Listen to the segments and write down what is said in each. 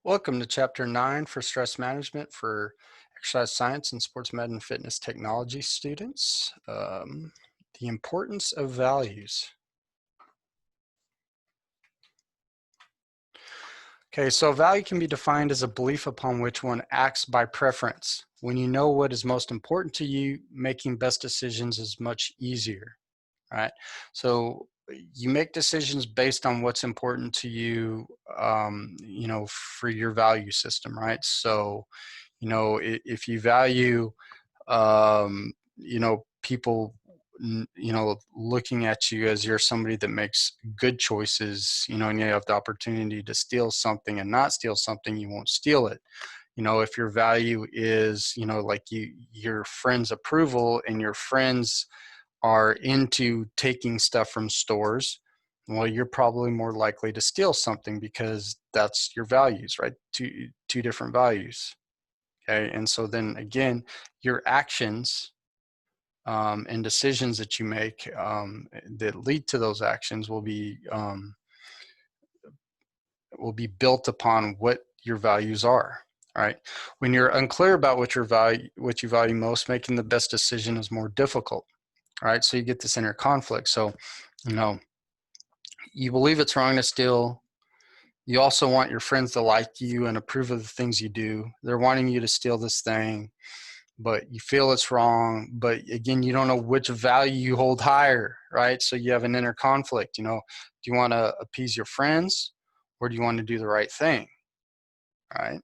Welcome to Chapter 9 for Stress Management for Exercise Science and Sports Med and Fitness Technology students. The importance of values. Okay, so value can be defined as a belief upon which one acts by preference. When you know what is most important to you, making best decisions is much easier, right? So you make decisions based on what's important to you, for your value system, right? So if you value people looking at you as you're somebody that makes good choices, and you have the opportunity to steal something and not steal something, you won't steal it. If your value is, like your friends' approval, and your friends are into taking stuff from stores, well, you're probably more likely to steal something because that's your values, right? Two different values. Okay, and so then again, your actions and decisions that you make that lead to those actions will be built upon what your values are. All right. When you're unclear about what you value most, making the best decision is more difficult. All right. So you get this inner conflict. So, you know, you believe it's wrong to steal. You also want your friends to like you and approve of the things you do. They're wanting you to steal this thing, but you feel it's wrong. But again, you don't know which value you hold higher, right? So you have an inner conflict. Do you want to appease your friends, or do you want to do the right thing, right?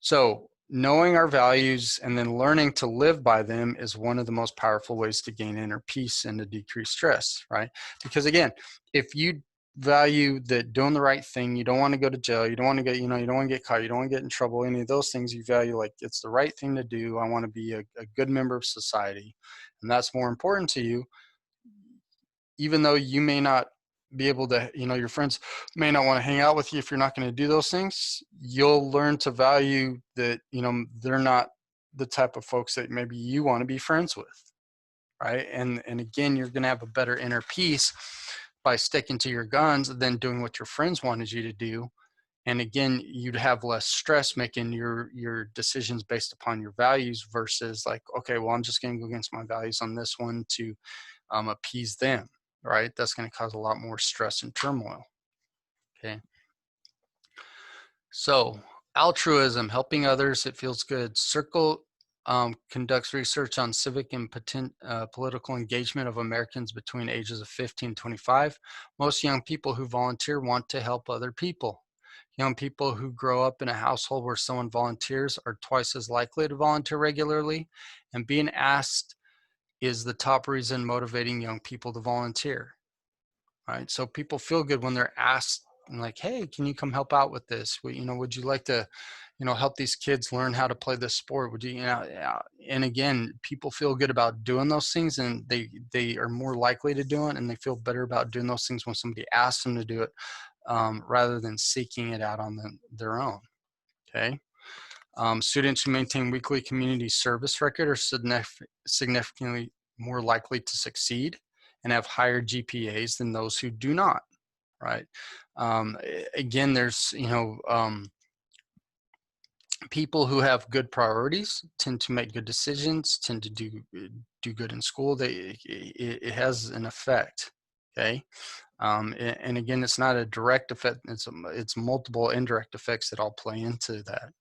So knowing our values and then learning to live by them is one of the most powerful ways to gain inner peace and to decrease stress, right? Because again, if you value that doing the right thing, you don't want to go to jail, you don't want to get, you don't want to get caught, you don't want to get in trouble, any of those things, you value like it's the right thing to do. I want to be a good member of society, and that's more important to you, even though you may not be able to, your friends may not want to hang out with you if you're not going to do those things. You'll learn to value that, they're not the type of folks that maybe you want to be friends with, right? And again, you're going to have a better inner peace by sticking to your guns than doing what your friends wanted you to do. And again, you'd have less stress making your decisions based upon your values versus like, okay, well, I'm just going to go against my values on this one to appease them, right? That's going to cause a lot more stress and turmoil. Okay. So altruism, helping others, it feels good. Circle conducts research on civic and political engagement of Americans between ages of 15 and 25. Most young people who volunteer want to help other people. Young people who grow up in a household where someone volunteers are twice as likely to volunteer regularly, and being asked is the top reason motivating young people to volunteer. Right? So people feel good when they're asked, like, hey, can you come help out with this? Would you like to, help these kids learn how to play this sport? Would you, yeah. And again, people feel good about doing those things, and they are more likely to do it, and they feel better about doing those things when somebody asks them to do it, rather than seeking it out on their own. Okay. Students who maintain weekly community service record are significantly more likely to succeed and have higher GPAs than those who do not, right? Again, there's, people who have good priorities tend to make good decisions, tend to do good in school. It has an effect, okay? And again, it's not a direct effect, it's multiple indirect effects that all play into that.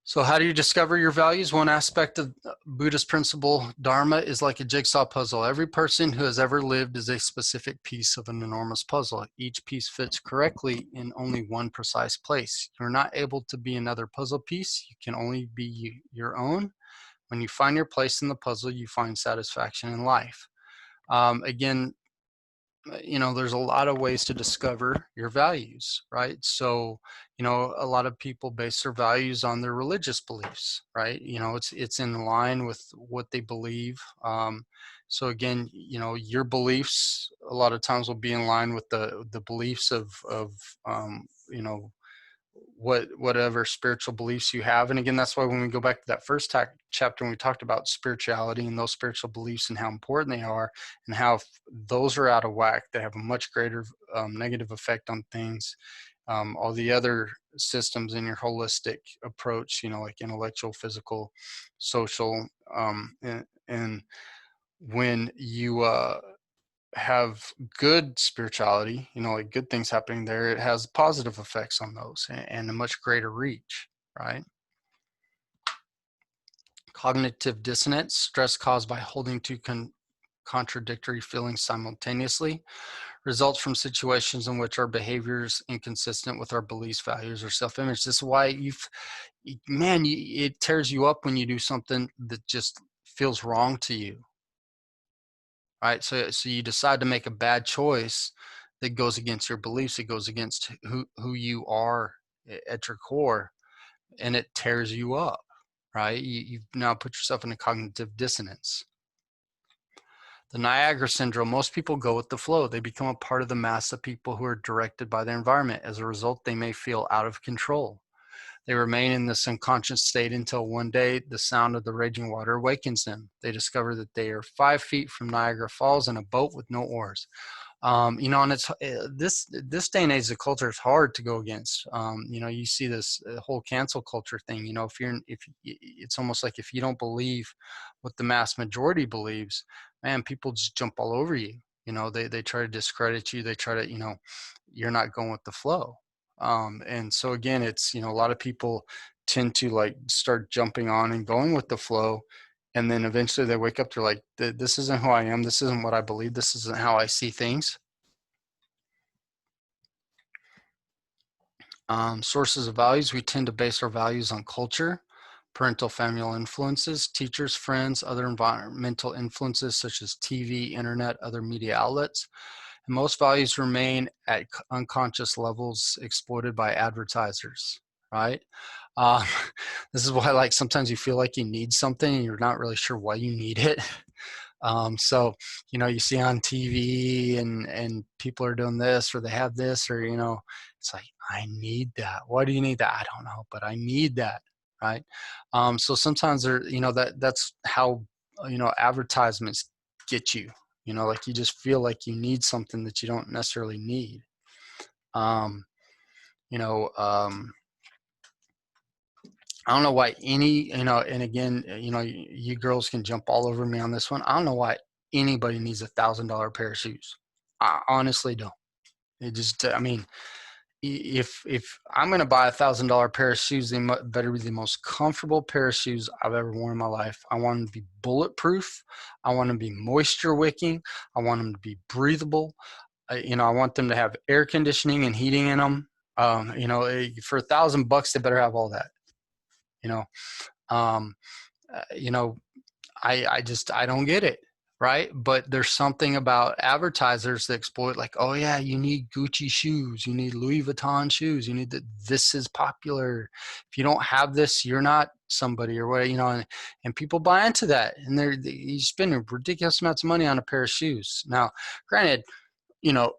So how do you discover your values? One aspect of Buddhist principle, Dharma, is like a jigsaw puzzle. Every person who has ever lived is a specific piece of an enormous puzzle. Each piece fits correctly in only one precise place. You're not able to be another puzzle piece. You can only be your own. When you find your place in the puzzle, you find satisfaction in life. Again, there's a lot of ways to discover your values, right? So, a lot of people base their values on their religious beliefs, right? It's in line with what they believe. So again, your beliefs a lot of times will be in line with the beliefs of whatever spiritual beliefs you have. And again, that's why when we go back to that first chapter, when we talked about spirituality and those spiritual beliefs and how important they are, and how if those are out of whack, they have a much greater negative effect on things. all the other systems in your holistic approach, you know, like intellectual, physical, social, and when you have good spirituality, you know, like good things happening there, it has positive effects on those and a much greater reach, right? Cognitive dissonance, stress caused by holding two contradictory feelings simultaneously, results from situations in which our behavior is inconsistent with our beliefs, values, or self-image. This is why it tears you up when you do something that just feels wrong to you, right? So you decide to make a bad choice that goes against your beliefs, it goes against who you are at your core, and it tears you up, right? You've now put yourself in a cognitive dissonance. The Niagara syndrome, most people go with the flow. They become a part of the mass of people who are directed by their environment. As a result, they may feel out of control. They remain in this unconscious state until one day the sound of the raging water awakens them. They discover that they are 5 feet from Niagara Falls in a boat with no oars. You know, and it's this day and age, the culture is hard to go against. You know, you see this whole cancel culture thing. You know, if it's almost like if you don't believe what the mass majority believes, man, people just jump all over you. You know, they try to discredit you. They try to, you know, you're not going with the flow. And so again, it's, you know, a lot of people tend to like start jumping on and going with the flow, and then eventually they wake up, they're like, this isn't who I am, this isn't what I believe, this isn't how I see things. Sources of values, we tend to base our values on culture, parental familial influences, teachers, friends, other environmental influences such as TV, internet, other media outlets. And most values remain at unconscious levels exploited by advertisers, right? Um, this is why, like, sometimes you feel like you need something and you're not really sure why you need it. So, you know, you see on TV and people are doing this or they have this, or, you know, it's like, I need that. Why do you need that? I don't know, but I need that, right? So sometimes you know, that's how, you know, advertisements get you. You know, like you just feel like you need something that you don't necessarily need. Um, you know, I don't know why you know, and again, you know, you girls can jump all over me on this one. I don't know why anybody needs $1,000 pair of shoes. I honestly don't. It just, I mean, if I'm going to buy $1,000 pair of shoes, they better be the most comfortable pair of shoes I've ever worn in my life. I want them to be bulletproof. I want them to be moisture wicking. I want them to be breathable. You know, I want them to have air conditioning and heating in them. You know, for $1,000, they better have all that. You know, um, you know, I don't get it, right? But there's something about advertisers that exploit, like, oh yeah, you need Gucci shoes, you need Louis Vuitton shoes, you need that. This is popular. If you don't have this, you're not somebody or what, you know. And people buy into that, and you spend ridiculous amounts of money on a pair of shoes. Now, granted, you know,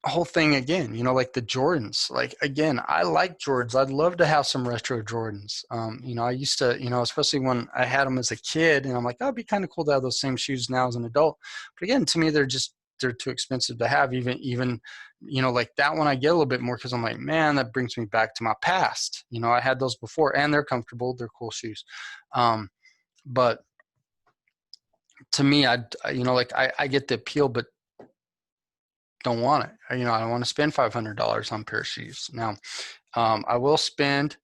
whole thing again, you know, like the Jordans, like, again, I like Jordans. I'd love to have some retro Jordans. You know, I used to, you know, especially when I had them as a kid, and I'm like, oh, it'd be kind of cool to have those same shoes now as an adult. But again, to me, they're too expensive to have. Even, you know, like that one I get a little bit more because I'm like, man, that brings me back to my past. You know, I had those before and they're comfortable. They're cool shoes. But to me, you know, like I get the appeal, but don't want it. You know, I don't want to spend $500 on a pair of shoes. Now, I will spend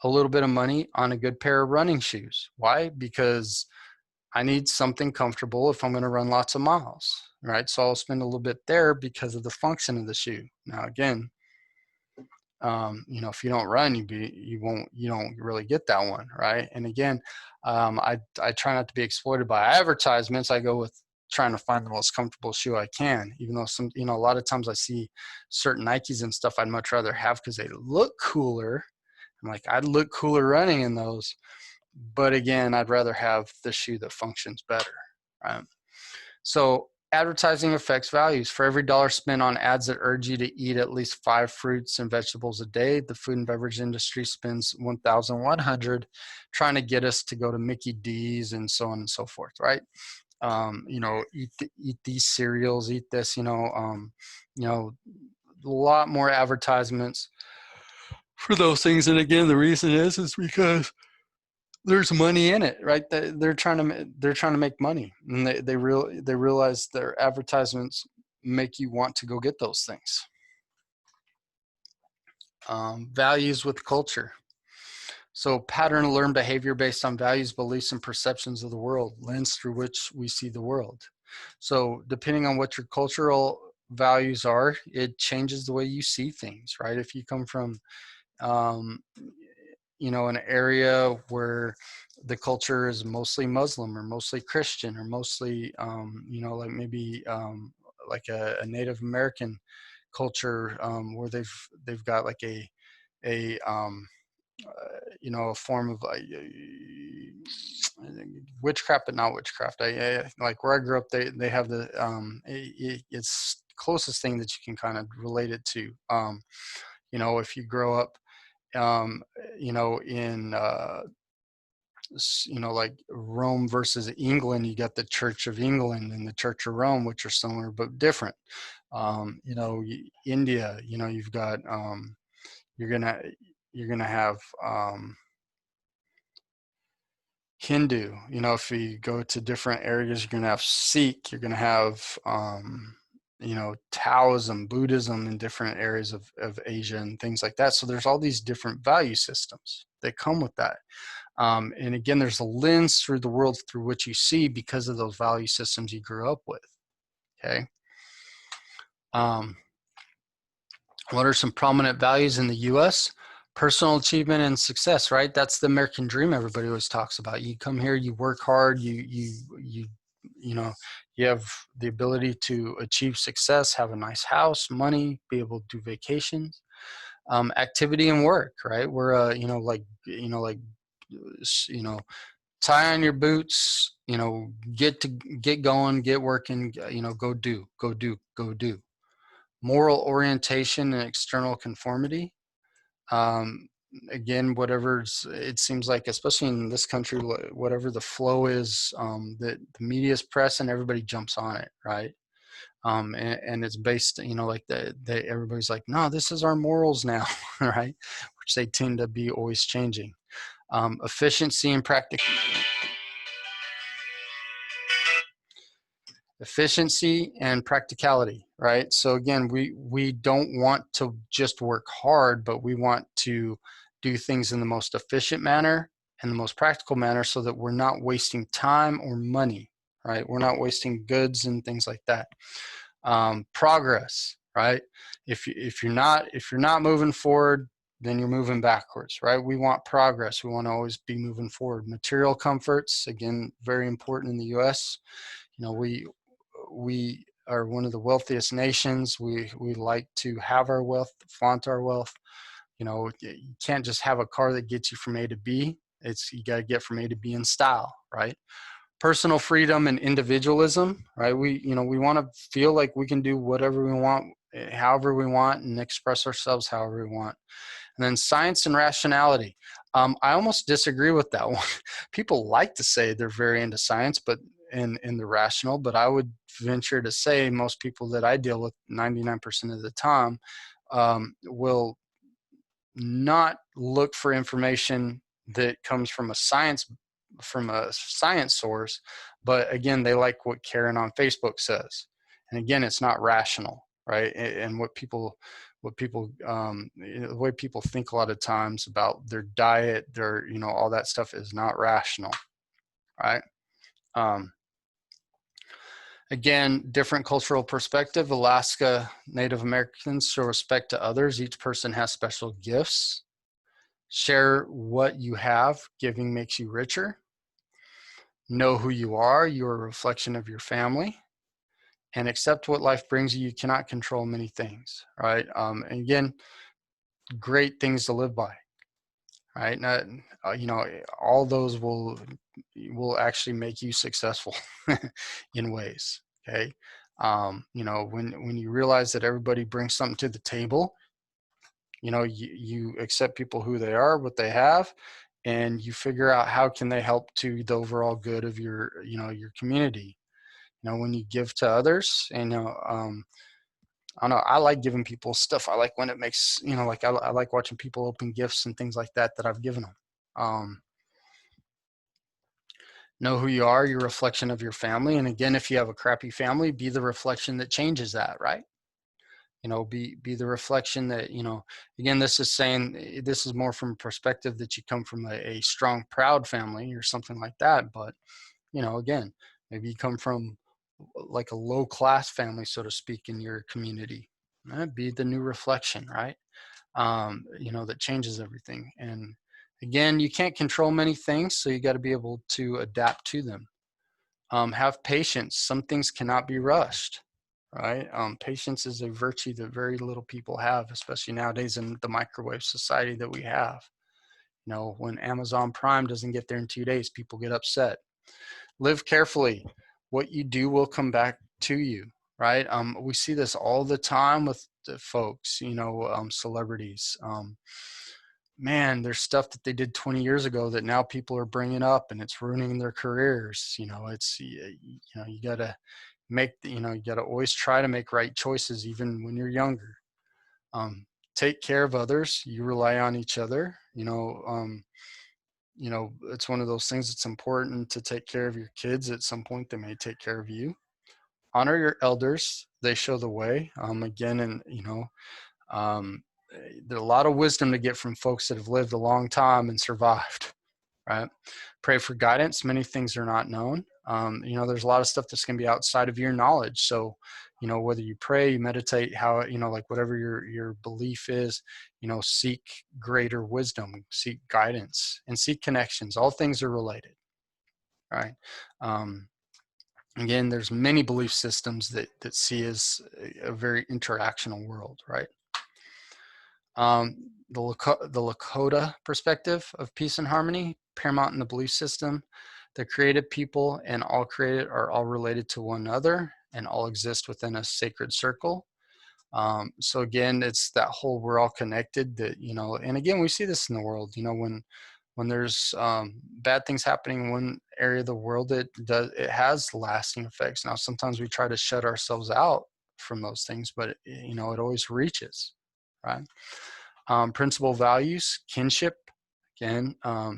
a little bit of money on a good pair of running shoes. Why? Because I need something comfortable if I'm going to run lots of miles, right? So I'll spend a little bit there because of the function of the shoe. Now, again, you know, if you don't run, you don't really get that one, right? And again, I try not to be exploited by advertisements. I go with trying to find the most comfortable shoe I can, even though some, you know, a lot of times I see certain Nikes and stuff I'd much rather have because they look cooler. I'm like, I'd look cooler running in those, but again, I'd rather have the shoe that functions better, right? So advertising affects values. For every dollar spent on ads that urge you to eat at least 5 fruits and vegetables a day, the food and beverage industry spends 1,100 trying to get us to go to Mickey D's and so on and so forth, right? You know, eat these cereals, eat this, you know, lot more advertisements for those things. And again, the reason is because there's money in it, right? They're trying to make money, and they realize their advertisements make you want to go get those things. Values with culture. So pattern learned behavior based on values, beliefs, and perceptions of the world, lens through which we see the world. So depending on what your cultural values are, it changes the way you see things, right? If you come from an area where the culture is mostly Muslim or mostly Christian or mostly, like maybe like a Native American culture where they've got like a a form of witchcraft, but not witchcraft. I like where I grew up. They have the it's closest thing that you can kind of relate it to. If you grow up in like Rome versus England, you got the Church of England and the Church of Rome, which are similar but different. India, you've got you're gonna have Hindu. If you go to different areas, you're gonna have Sikh. You're gonna have Taoism, Buddhism in different areas of Asia and things like that. So there's all these different value systems that come with that. And again, there's a lens through the world through which you see because of those value systems you grew up with. Okay. What are some prominent values in the U.S.? Personal achievement and success, right? That's the American dream everybody always talks about. You come here, you work hard, you have the ability to achieve success, have a nice house, money, be able to do vacations. Activity and work, right? We're tie on your boots, get going, get working, go do. Moral orientation and external conformity. Again, it seems like, especially in this country, whatever the flow is, that the media's press and everybody jumps on it, right? And it's based, like everybody's like, no, this is our morals now, right? Which they tend to be always changing. Efficiency and practicality, right? So again, we don't want to just work hard, but we want to do things in the most efficient manner and the most practical manner so that we're not wasting time or money, right? We're not wasting goods and things like that. Progress, right? If you're not moving forward, then you're moving backwards, right? We want progress. We want to always be moving forward. Material comforts, again, very important in the U.S. We are one of the wealthiest nations. We like to have our wealth, flaunt our wealth. You can't just have a car that gets you from A to B. You got to get from A to B in style, right? Personal freedom and individualism, right? We want to feel like we can do whatever we want, however we want, and express ourselves however we want. And then science and rationality. I almost disagree with that one. People like to say they're very into science, but in the rational, but I would venture to say most people that I deal with 99% of the time will not look for information that comes from a science source, but again, they like what Karen on Facebook says. And again, it's not rational, right? And the way people think a lot of times about their diet, all that stuff is not rational, right? Again, different cultural perspective. Alaska Native Americans show respect to others. Each person has special gifts. Share what you have. Giving makes you richer. Know who you are. You're a reflection of your family. And accept what life brings you. You cannot control many things, right? And again, great things to live by, right? Not, all those will actually make you successful in ways. Okay. When you realize that everybody brings something to the table, you accept people who they are, what they have, and you figure out how can they help to the overall good of your community. When you give to others, and I don't know. I like giving people stuff. I like when it makes, you know, like I like watching people open gifts and things like that that I've given them. Know who you are, your reflection of your family. And again, if you have a crappy family, be the reflection that changes that, right? You know, be the reflection that, you know, again, this is saying, this is more from a perspective that you come from a strong, proud family or something like that. But, you know, again, maybe you come from like a low class family, so to speak, in your community. Be the new reflection, right? You know, that changes everything. And again, you can't control many things, so you got to be able to adapt to them. Have patience. Some things cannot be rushed, right? Patience is a virtue that very little people have, especially nowadays in the microwave society that we have. You know, when Amazon Prime doesn't get there in 2 days, people get upset. Live carefully. What you do will come back to you, right? We see this all the time with the folks, you know, celebrities. Man, there's stuff that they did 20 years ago that now people are bringing up, and it's ruining their careers. You know, it's, you know, you gotta make, you know, you gotta always try to make right choices, even when you're younger. Um, Take care of others. You rely on each other. You know, it's one of those things that's important to take care of your kids. At some point, they may take care of you. Honor your elders. They show the way. Again, and, you know, um, there's a lot of wisdom to get from folks that have lived a long time and survived, right? Pray for guidance. Many things are not known. You know, there's a lot of stuff that's going to be outside of your knowledge. So, you know, whether you pray, you meditate, how, you know, like whatever your belief is, you know, seek greater wisdom, seek guidance, and seek connections. All things are related, right? Again, there's many belief systems that see as a very interactional world, right? The Lakota perspective of peace and harmony, paramount in the belief system. The created people and all created are all related to one another and all exist within a sacred circle. So again, it's that whole we're all connected, that, you know, and again, we see this in the world, you know, when there's bad things happening in one area of the world, it has lasting effects. Now, sometimes we try to shut ourselves out from those things, but, you know, it always reaches, right? Principal values, kinship, again,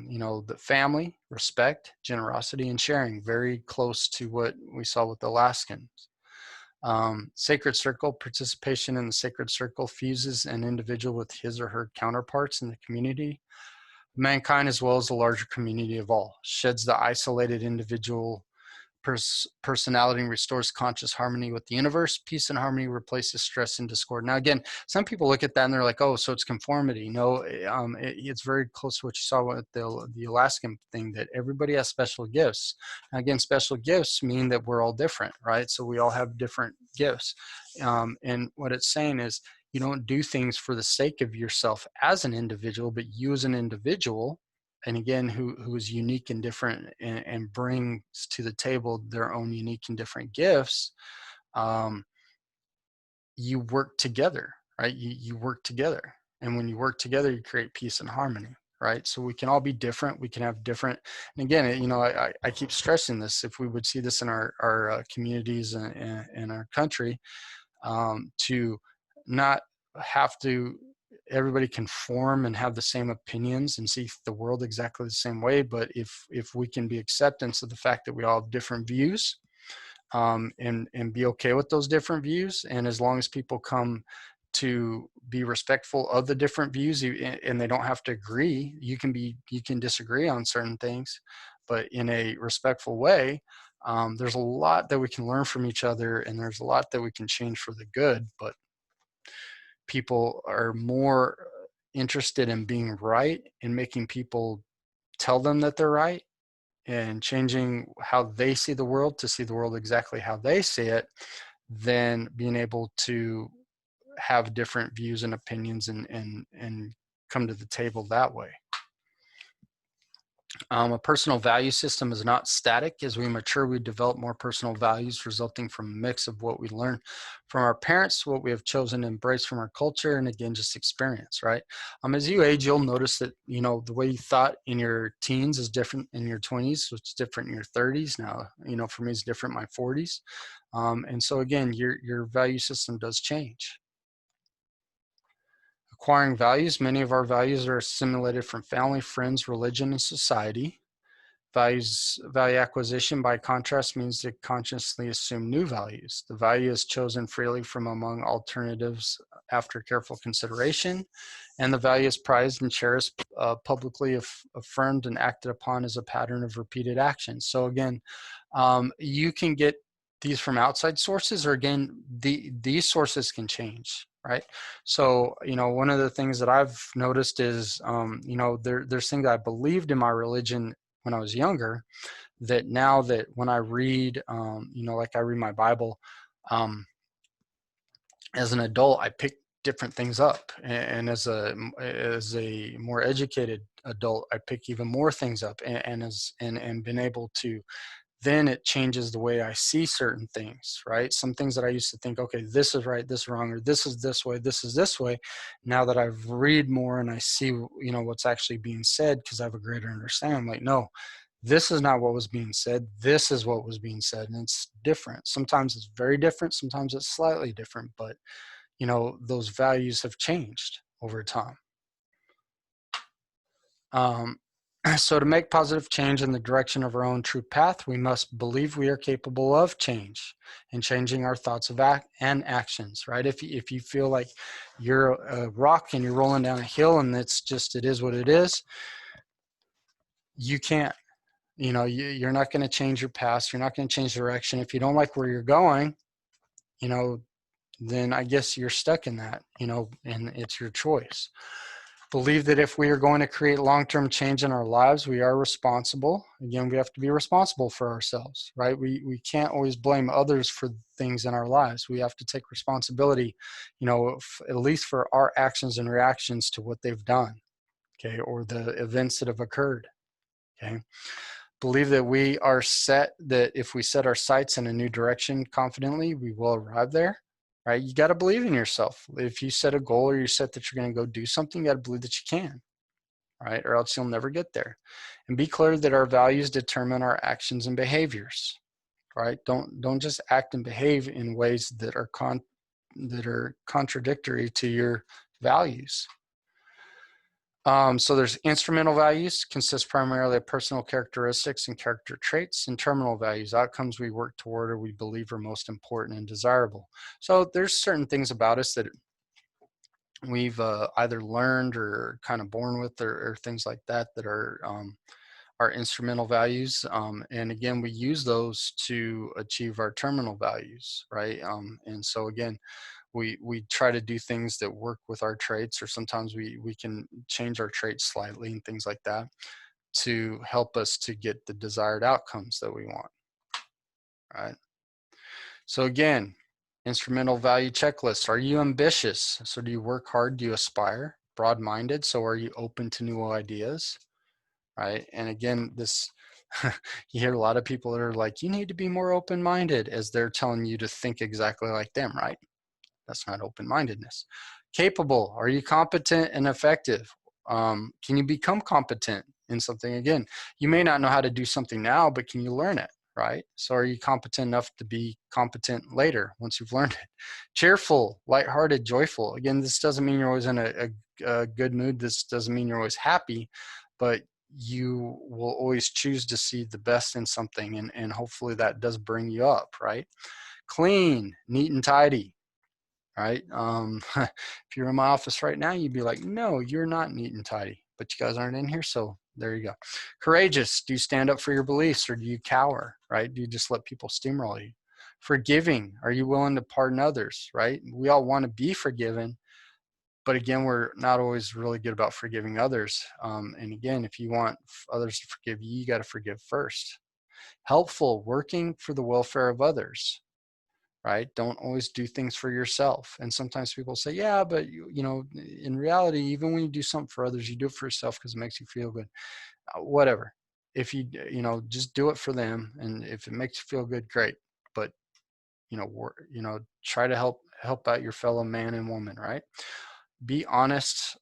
you know, the family, respect, generosity, and sharing, very close to what we saw with the Alaskans. Sacred circle, participation in the sacred circle fuses an individual with his or her counterparts in the community, mankind, as well as the larger community of all, sheds the isolated individual personality and restores conscious harmony with the universe. Peace and harmony replaces stress and discord. Now, again, some people look at that and they're like, oh, so it's conformity. No, it's very close to what you saw with the Alaskan thing, that everybody has special gifts. Now, again, special gifts mean that we're all different, right? So we all have different gifts. And what it's saying is, you don't do things for the sake of yourself as an individual, but you as an individual, and again, who is unique and different, and brings to the table their own unique and different gifts. You work together, right? You work together, and when you work together, you create peace and harmony, right? So we can all be different. We can have different, and again, you know, I keep stressing this. If we would see this in our communities and in our country, to not have to everybody conform and have the same opinions and see the world exactly the same way, but if we can be acceptance of the fact that we all have different views, and be okay with those different views, and as long as people come to be respectful of the different views, and they don't have to agree, you can disagree on certain things, but in a respectful way. There's a lot that we can learn from each other, and there's a lot that we can change for the good, but people are more interested in being right and making people tell them that they're right, and changing how they see the world to see the world exactly how they see it, than being able to have different views and opinions and come to the table that way. A personal value system is not static. As we mature, we develop more personal values resulting from a mix of what we learn from our parents, what we have chosen to embrace from our culture, and again, just experience, right? As you age, you'll notice that, the way you thought in your teens is different in your 20s, which is different in your 30s. Now, for me, it's different in my 40s. And so again, your value system does change. Acquiring values, many of our values are assimilated from family, friends, religion, and society. Value acquisition, by contrast, means to consciously assume new values. The value is chosen freely from among alternatives after careful consideration, and the value is prized and cherished, publicly affirmed and acted upon as a pattern of repeated action. So again, you can get these from outside sources, or again, these sources can change, right? So, one of the things that I've noticed is, there's things I believed in my religion when I was younger, that now that when I read, like I read my Bible, as an adult, I pick different things up, and as a more educated adult, I pick even more things up, and been able to, then it changes the way I see certain things, right? Some things that I used to think, okay, this is right, this is wrong, or this is this way, this is this way. Now that I've read more and I see, what's actually being said, because I have a greater understanding, I'm like, no, this is not what was being said. This is what was being said, and it's different. Sometimes it's very different. Sometimes it's slightly different, but those values have changed over time. Um, so to make positive change in the direction of our own true path, we must believe we are capable of change and changing our thoughts and actions, right? If you feel like you're a rock and you're rolling down a hill and it is what it is, you can't, you're not going to change your past. You're not going to change direction. If you don't like where you're going, then I guess you're stuck in that, and it's your choice. Believe that if we are going to create long-term change in our lives, we are responsible. Again, we have to be responsible for ourselves, right? We can't always blame others for things in our lives. We have to take responsibility, at least for our actions and reactions to what they've done, okay, or the events that have occurred, okay? Believe that that if we set our sights in a new direction confidently, we will arrive there, right? You got to believe in yourself. If you set a goal or you set that you're going to go do something, you got to believe that you can, right? Or else you'll never get there. And be clear that our values determine our actions and behaviors, right? Don't just act and behave in ways that are contradictory to your values. So there's instrumental values, consist primarily of personal characteristics and character traits, and terminal values, outcomes we work toward or we believe are most important and desirable. So there's certain things about us that we've either learned or kind of born with, or things like that are instrumental values. And again, we use those to achieve our terminal values, right? And so again, we try to do things that work with our traits, or sometimes we can change our traits slightly and things like that to help us to get the desired outcomes that we want, right? So again, instrumental value checklist. Are you ambitious? So do you work hard? Do you aspire? Broad-minded. So are you open to new ideas, right? And again, this you hear a lot of people that are like, you need to be more open-minded, as they're telling you to think exactly like them, right? That's not open-mindedness. Capable. Are you competent and effective? Can you become competent in something? Again, you may not know how to do something now, but can you learn it, right? So are you competent enough to be competent later once you've learned it? Cheerful, lighthearted, joyful. Again, this doesn't mean you're always in a good mood. This doesn't mean you're always happy, but you will always choose to see the best in something, and hopefully that does bring you up, right? Clean, neat, and tidy. Right? If you're in my office right now, you'd be like, no, you're not neat and tidy, but you guys aren't in here, so there you go. Courageous. Do you stand up for your beliefs, or do you cower, right? Do you just let people steamroll you? Forgiving. Are you willing to pardon others, right? We all want to be forgiven, but again, we're not always really good about forgiving others. And again, if you want others to forgive you, you got to forgive first. Helpful. Working for the welfare of others, right? Don't always do things for yourself. And sometimes people say, yeah, but in reality, even when you do something for others, you do it for yourself because it makes you feel good. Whatever. if you, just do it for them. And if it makes you feel good, great. But, try to help out your fellow man and woman, right? Be honest,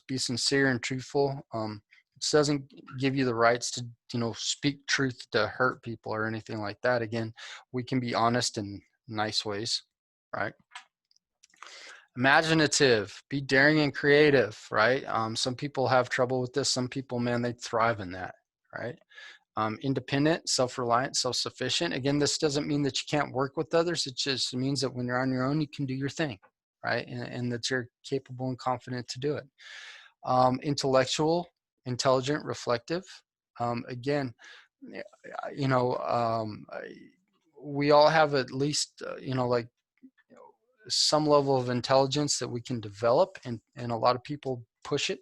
be sincere and truthful. It doesn't give you the rights to, speak truth to hurt people or anything like that. Again, we can be honest in nice ways, right? Imaginative, be daring and creative, right? Some people have trouble with this. Some people, man, they thrive in that, right? Independent, self-reliant, self-sufficient. Again, this doesn't mean that you can't work with others. It just means that when you're on your own, you can do your thing, right? And that you're capable and confident to do it. Intellectual, intelligent, reflective. Again, you know, um, we all have at least, like some level of intelligence that we can develop, and a lot of people push it,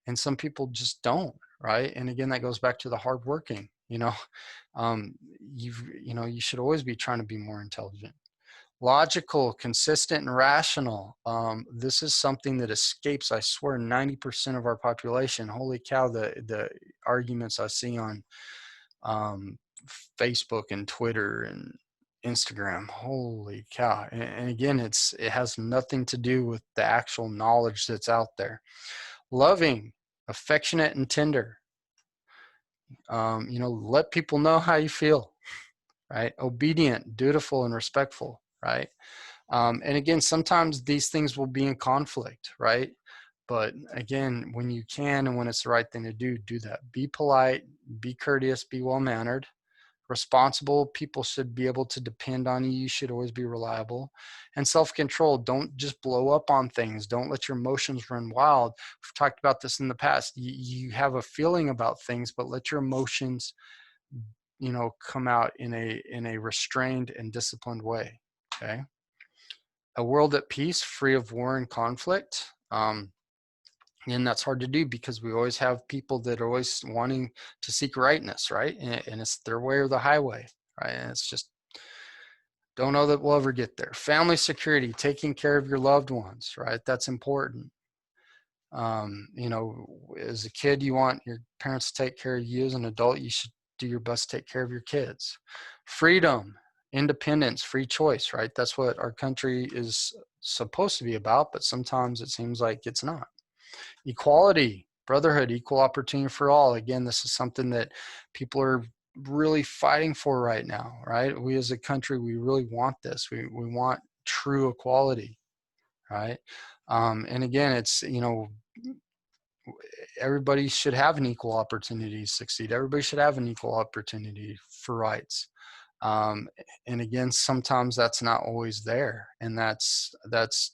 and some people just don't, right? And again, that goes back to the hard working. You should always be trying to be more intelligent. Logical, consistent, and rational. This is something that escapes, I swear, 90% of our population. Holy cow, the arguments I see on um, Facebook and Twitter and Instagram. Holy cow. And again, it has nothing to do with the actual knowledge that's out there. Loving, affectionate, and tender. Let people know how you feel, right? Obedient, dutiful, and respectful, right? And again, sometimes these things will be in conflict, right? But again, when you can and when it's the right thing to do, do that. Be polite, be courteous, be well-mannered, responsible. People should be able to depend on you. You should always be reliable. And self-control. Don't just blow up on things. Don't let your emotions run wild. We've talked about this in the past. You have a feeling about things, but let your emotions, come out in a restrained and disciplined way. Okay. A world at peace, free of war and conflict. And that's hard to do because we always have people that are always wanting to seek rightness, right? And it's their way or the highway, right? And it's just, don't know that we'll ever get there. Family security, taking care of your loved ones, right? That's important. As a kid, you want your parents to take care of you. As an adult, you should do your best to take care of your kids. Freedom, independence, free choice, right? That's what our country is supposed to be about, but sometimes it seems like it's not. Equality, brotherhood, equal opportunity for all. Again, this is something that people are really fighting for right now, right? We as a country, we really want this. We want true equality, right? And again, it's, everybody should have an equal opportunity to succeed. Everybody should have an equal opportunity for rights. And again, sometimes that's not always there, and that's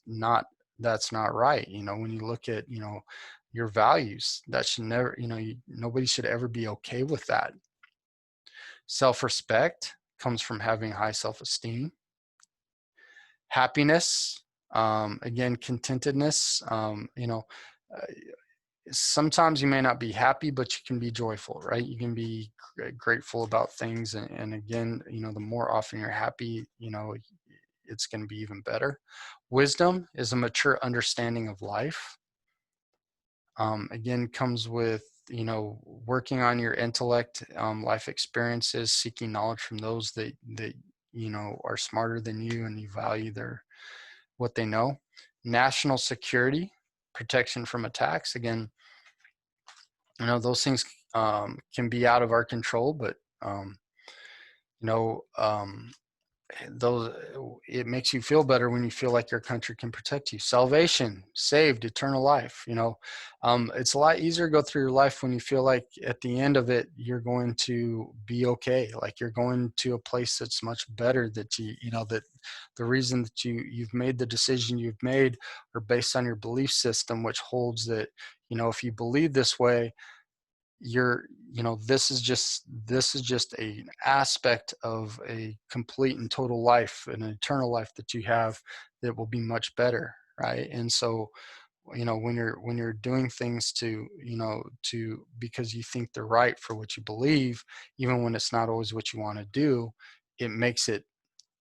not right. When you look at your values, that should never, nobody should ever be okay with that. Self-respect comes from having high self-esteem. Happiness, again, contentedness. Sometimes you may not be happy, but you can be joyful, right? You can be grateful about things. And again, the more often you're happy, it's going to be even better. Wisdom is a mature understanding of life. Again, comes with, working on your intellect, life experiences, seeking knowledge from those that are smarter than you and you value what they know. National security, protection from attacks. Again, those things can be out of our control, but those, it makes you feel better when you feel like your country can protect you. Salvation, saved, eternal life. It's a lot easier to go through your life when you feel like at the end of it you're going to be okay, like you're going to a place that's much better, that that the reason that you've made the decision you've made are based on your belief system, which holds that if you believe this way, this is just an aspect of a complete and total life, an eternal life that you have, that will be much better, right? And so when you're doing things to because you think they're right for what you believe, even when it's not always what you want to do, it makes it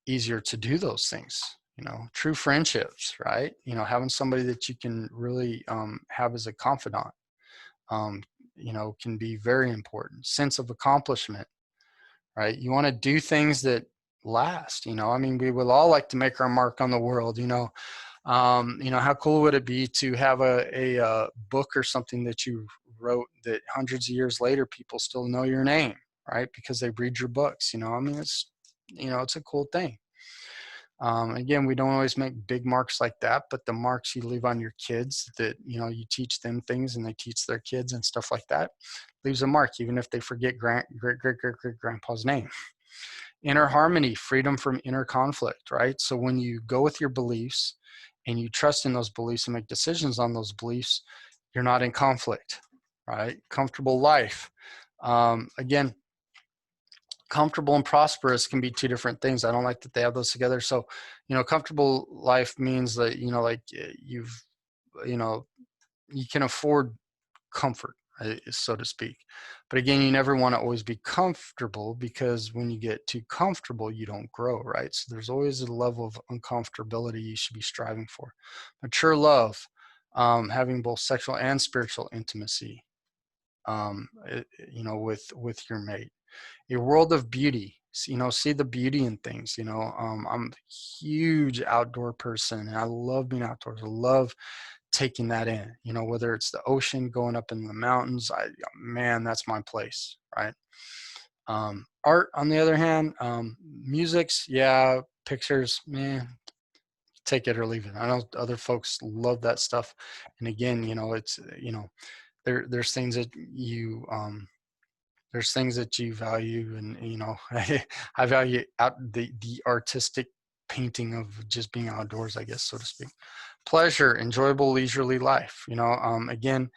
easier to do those things. True friendships, right? Having somebody that you can really have as a confidant, can be very important. Sense of accomplishment, right? You want to do things that last. I mean, we would all like to make our mark on the world. How cool would it be to have a book or something that you wrote that hundreds of years later people still know your name, right? Because they read your books. I mean, it's a cool thing. Again, we don't always make big marks like that, but the marks you leave on your kids that, you teach them things and they teach their kids and stuff like that leaves a mark, even if they forget great grandpa's name. Inner harmony, freedom from inner conflict, right? So when you go with your beliefs and you trust in those beliefs and make decisions on those beliefs, you're not in conflict, right? Comfortable life. Again, comfortable and prosperous can be two different things. I don't like that they have those together. So, comfortable life means that, like you can afford comfort, so to speak. But again, you never want to always be comfortable, because when you get too comfortable, you don't grow, right? So there's always a level of uncomfortability you should be striving for. Mature love, having both sexual and spiritual intimacy, with your mate. A world of beauty, see the beauty in things. I'm a huge outdoor person, and I love being outdoors. I love taking that in, whether it's the ocean, going up in the mountains. Man, that's my place, right? Art, on the other hand, music's, yeah, pictures, man, take it or leave it. I know other folks love that stuff. And again, it's, there's things that you value, and I value the artistic painting of just being outdoors, I guess, so to speak. Pleasure, enjoyable leisurely life. Again,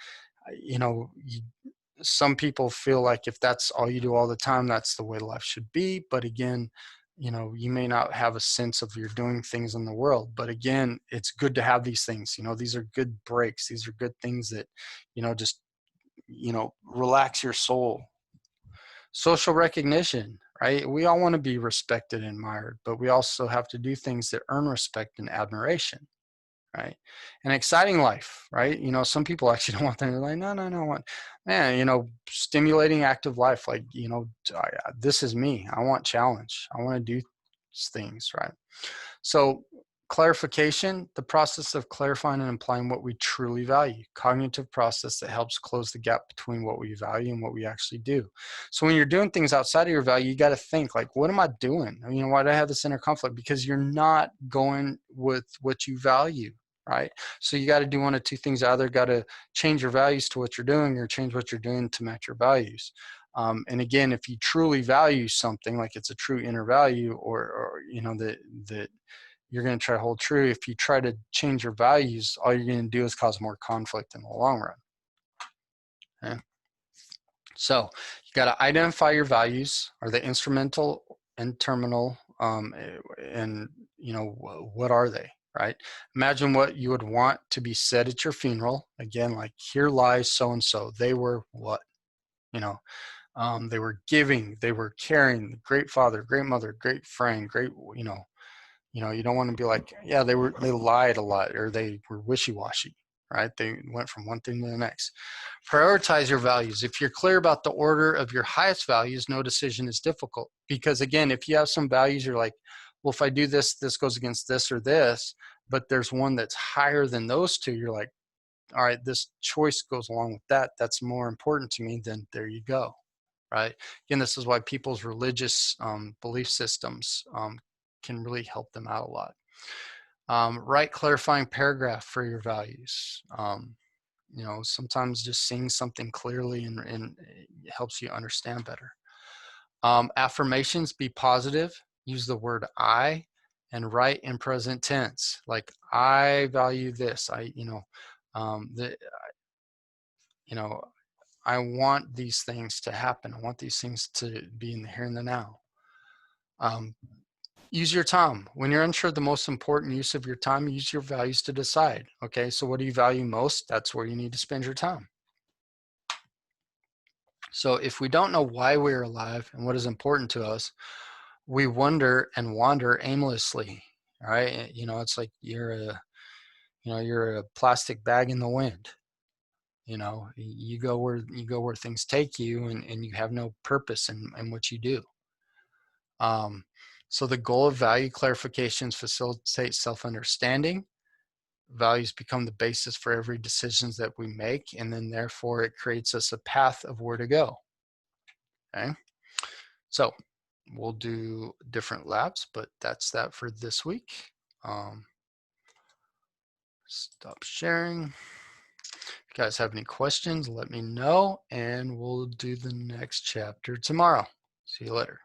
some people feel like if that's all you do all the time, that's the way life should be. But again, you may not have a sense of you're doing things in the world. But again, it's good to have these things. These are good breaks. These are good things that, just relax your soul. Social recognition, right? We all want to be respected and admired, but we also have to do things that earn respect and admiration, right? An exciting life, right? Some people actually don't want that. They're like, no, I want, man, stimulating active life. Like, this is me. I want challenge. I want to do things, right? So clarification, the process of clarifying and applying what we truly value. Cognitive process that helps close the gap between what we value and what we actually do. So when you're doing things outside of your value, you got to think like, what am I doing? Why do I have this inner conflict? Because you're not going with what you value, right? So you got to do one of two things. Either got to change your values to what you're doing, or change what you're doing to match your values. And again, if you truly value something, like it's a true inner value, or that you're going to try to hold true. If you try to change your values, all you're going to do is cause more conflict in the long run. Okay? So you got to identify your values. Are they instrumental and terminal? And what are they? Right? Imagine what you would want to be said at your funeral. Again, like, here lies so and so. They were what? They were giving. They were caring. Great father, great mother, great friend, great. You don't want to be like, yeah, they lied a lot, or they were wishy-washy, right? They went from one thing to the next. Prioritize your values. If you're clear about the order of your highest values, no decision is difficult. Because again, if you have some values, you're like, well, if I do this, this goes against this or this, but there's one that's higher than those two, you're like, all right, this choice goes along with that. That's more important to me. Then there you go, right? Again, this is why people's religious belief systems can really help them out a lot. Write clarifying paragraph for your values. Sometimes just seeing something clearly and it helps you understand better. Affirmations, be positive. Use the word I, and write in present tense. Like, I value this. I want these things to happen. I want these things to be in the here and the now. Use your time. When you're unsure of the most important use of your time, use your values to decide. Okay, so what do you value most? That's where you need to spend your time. So if we don't know why we're alive and what is important to us, we wonder and wander aimlessly. All right, it's like you're a plastic bag in the wind. You know, you go where things take you, and you have no purpose in what you do. Um, so the goal of value clarifications facilitate self-understanding. Values become the basis for every decisions that we make, and then therefore it creates us a path of where to go. Okay, so we'll do different laps, but that's that for this week. Stop sharing. If you guys have any questions, let me know, and we'll do the next chapter tomorrow. See you later.